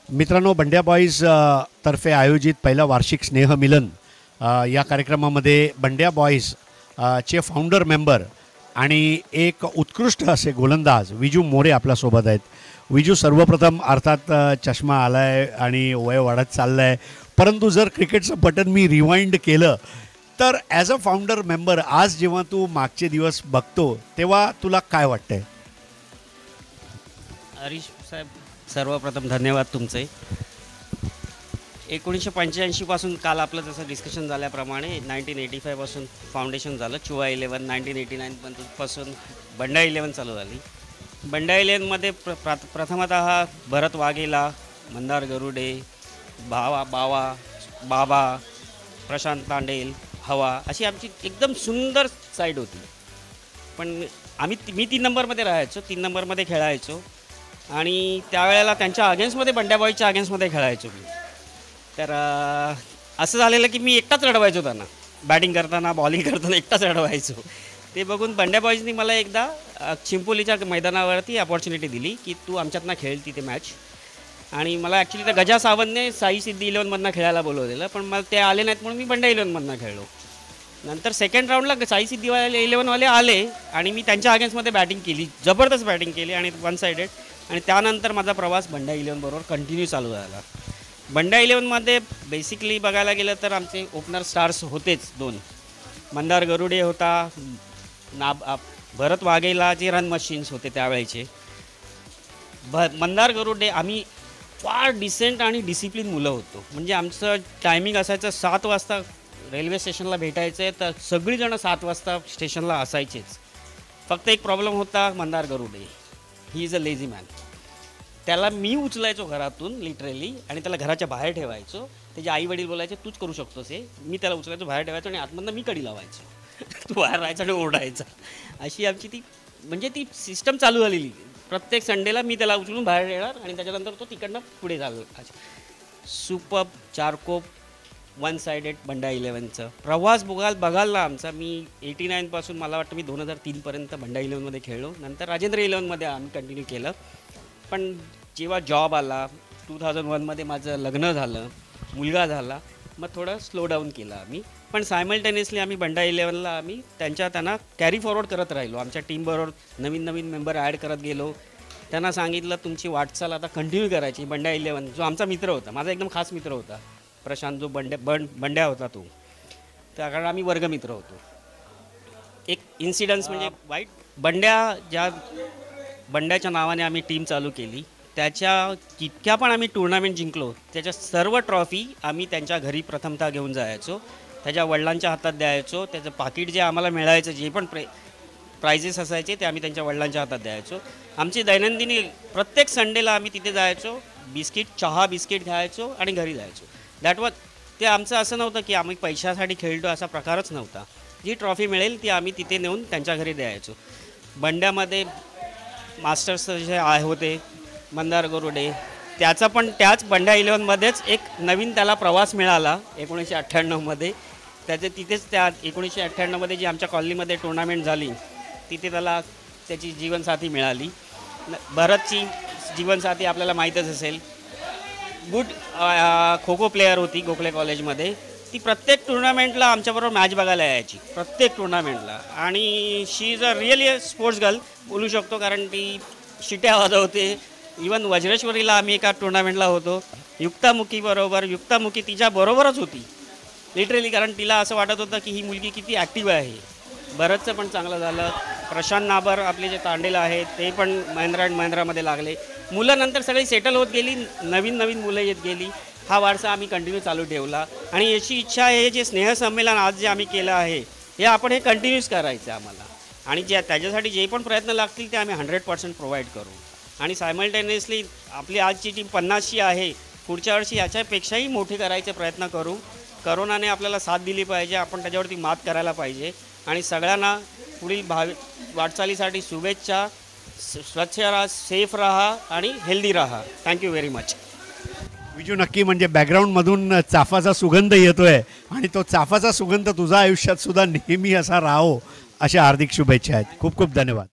मित्रांनो, बंड्या बॉईज तर्फे आयोजित पहिलं वार्षिक स्नेहमिलन या कार्यक्रमामध्ये बंड्या बॉईज चे फाउंडर मेंबर आणि एक उत्कृष्ट असे गोलंदाज विजू मोरे आपल्यासोबत आहेत. विजू, सर्वप्रथम अर्थात चष्मा आला आहे आणि वय वाढत चाललं आहे, परंतु जर क्रिकेटचं बटन मी रिवाइंड केलं तर ॲज अ फाउंडर मेंबर आज जेव्हा तू मागचे दिवस बघतो तेव्हा तुला काय वाटतंय? हरीश साहेब, सर्वप्रथम धन्यवाद तुमचे. 1985 पासून काल आपलं जसं डिस्कशन झाल्याप्रमाणे 1985 पासून फाउंडेशन झालं. चुवा 11 1989 पासून बंड्या 11 चालू झाली. बंड्या 11मध्ये प्रथमतः भरत वाघेला, मंदार गरुडे, बाबा, प्रशांत तांडेल, हवा अशी आमची एकदम सुंदर साईड होती. पण मी 3 नंबरमध्ये राहायचो, 3 नंबरमध्ये खेळायचो आणि त्यावेळेला त्यांच्या अगेन्स्टमध्ये बंड्या बॉईजच्या अगेन्स्टमध्ये खेळायचो मी. तर असं झालेलं की मी एकटाच रडवायचो त्यांना, बॅटिंग करताना बॉलिंग करताना एकटाच रडवायचो. ते बघून बंड्या बॉईजनी मला एकदा चिंपोलीच्या मैदानावरती अपॉर्च्युनिटी दिली की तू आमच्यातनं खेळ तिथे मॅच. आणि मला ॲक्च्युली त्या गजा सावंतने साई सिद्धी 11मधनं खेळायला बोलवलेलं, पण मला ते आले नाहीत म्हणून मी बंड्या 11मधनं खेळलो. नंतर सेकंड राऊंडला साई सिद्धी 11वाले आले आणि मी त्यांच्या अगेन्स्टमध्ये बॅटिंग केली, जबरदस्त बॅटिंग केली आणि 1 साइडेड. आणि त्यानंतर माझा प्रवास बंड्या 11 बरोबर कंटिन्यू चालू झाला. बंड्या 11मध्ये बेसिकली बघायला गेलं तर आमचे ओपनर स्टार्स होतेच 2. मंदार गरुडे होता, भरत वाघेला जे रन मशीन्स होते त्यावेळेचे. मंदार गरुडे आम्ही फार डिसेंट आणि डिसिप्लिन मुलं होतो. म्हणजे आमचं टायमिंग असायचं 7 वाजता रेल्वे स्टेशनला भेटायचं आहे तर सगळीजणं 7 वाजता स्टेशनला असायचेच. फक्त एक प्रॉब्लेम होता, Mandar Garude he is a lazy man. त्याला मी उचलायचो घरातून लिटरली आणि त्याला घराच्या बाहेर ठेवायचो. त्याचे आई वडील बोलायचे तूच करू शकतोस हे. मी त्याला उचलायचो, बाहेर ठेवायचो आणि आतमधनं मी कडी लावायचो. तू बाहेर राहायचा आणि ओरडायचा. अशी आमची ती सिस्टम चालू झालेली. प्रत्येक संडेला मी त्याला उचलून बाहेर येणार आणि त्याच्यानंतर तो तिकडनं पुढे झाला. सुपर चारकोप 1 साइडेड बंड्या 11चं प्रवास बघाल ना आमचा. मी 89 पासून मला वाटतं मी 2003पर्यंत बंड्या 11मध्ये खेळलो. नंतर राजेंद्र 11मध्ये आम्ही कंटिन्यू केलं. पण जेव्हा जॉब आला 2001मध्ये माझं लग्न झालं, मुलगा झाला, मग थोडं स्लो डाऊन केलं आम्ही. पण सायमल्टेनियसली आम्ही बंड्या 11ला आम्ही त्यांना कॅरी फॉरवर्ड करत राहिलो. आमच्या टीमबरोबर नवीन मेंबर ॲड करत गेलो. त्यांना सांगितलं तुमची वाटचाल आता कंटिन्यू करायची. बंड्या 11 जो आमचा मित्र होता, माझा एकदम खास मित्र होता प्रशांत, जो बंड्या होता तो, त्या कारण आम्ही वर्गमित्र होतो. एक इन्सिडन्स म्हणजे वाईट, बंड्याच्या नावाने आम्ही टीम चालू केली. त्याच्या जितक्या पण आम्ही टुर्नामेंट जिंकलो त्याच्या सर्व ट्रॉफी आम्ही त्यांच्या घरी प्रथमतः घेऊन जायचो, त्याच्या वडिलांच्या हातात द्यायचो. त्याचं पाकिट जे आम्हाला मिळायचं, जे पण प्राइजेस असायचे ते आम्ही त्यांच्या वडिलांच्या हातात द्यायचो. आमची दैनंदिनी प्रत्येक संडेला आम्ही तिथे जायचो, चहा बिस्किट घ्यायचो आणि घरी जायचो. दॅट वॉज ते आमचं. असं नव्हतं की आम्ही पैशासाठी खेळतो, असा प्रकारच नव्हता. जी ट्रॉफी मिळेल ती आम्ही तिथे नेऊन त्यांच्या घरी द्यायचो. बंड्यामध्ये मास्टर्स जे होते मंदार गरुडे, त्याचा पण त्याच बंड्या 11मध्येच एक नवीन त्याला प्रवास मिळाला 1998मध्ये. तिथेच त्या 1998मध्ये जी आमच्या कॉलनीमध्ये टुर्नामेंट झाली तिथे त्याला त्याची जीवनसाथी मिळाली. भरतची जीवनसाथी आपल्याला माहीतच असेल, गुड खो खो प्लेयर होती गोखले कॉलेजमध्ये. ती प्रत्येक टुर्नामेंटला आमच्याबरोबर मॅच बघायला यायची, प्रत्येक टुर्नामेंटला. आणि she is a really a sports girl बोलू शकतो, कारण ती शिट्या वाजवते. इवन वज्रेश्वरीला आम्ही एका टुर्नामेंटला होतो, युक्तामुखी तिच्याबरोबरच होती लिटरली, कारण तिला असं वाटत होतं की ही मुलगी किती ॲक्टिव्ह आहे. भरतचं पण चांगलं झालं. प्रशांत नाबर आपले जे तांडेल आहेत ते पण महिंद्रा अँड महिंद्रामध्ये लागले. मुलं नंतर सगळी सेटल होत गेली, नवीन मुलं येत गेली. हा वारसा आम्ही कंटिन्यू चालू ठेवला आणि याची इच्छा आहे जे स्नेहसंमेलन आज जे आम्ही केलं आहे हे आपण हे कंटिन्यूच करायचं आम्हाला. आणि त्याच्यासाठी जे पण प्रयत्न लागतील ते आम्ही 100% प्रोव्हाइड करू. आणि सायमल्टेनियसली आपली आजची टीम 50ची आहे, पुढच्या वर्षी याच्यापेक्षाही मोठी करायचे प्रयत्न करू. करोनाने आपल्याला साथ दिली पाहिजे, आपण त्याच्यावरती मात करायला पाहिजे. आणि सगळ्यांना पुढील वाटचालीसाठी शुभेच्छा. स्वच्छ राहा, सेफ राहा आणि हेल्दी राहा. Thank you very much. विजू, नक्की म्हणजे बॅकग्राऊंडमधून चाफाचा सुगंध येतोय आणि तो चाफाचा सुगंध तुझ्या आयुष्यात सुद्धा नेहमी असा राहो, अशा हार्दिक शुभेच्छा आहेत. खूप खूप धन्यवाद.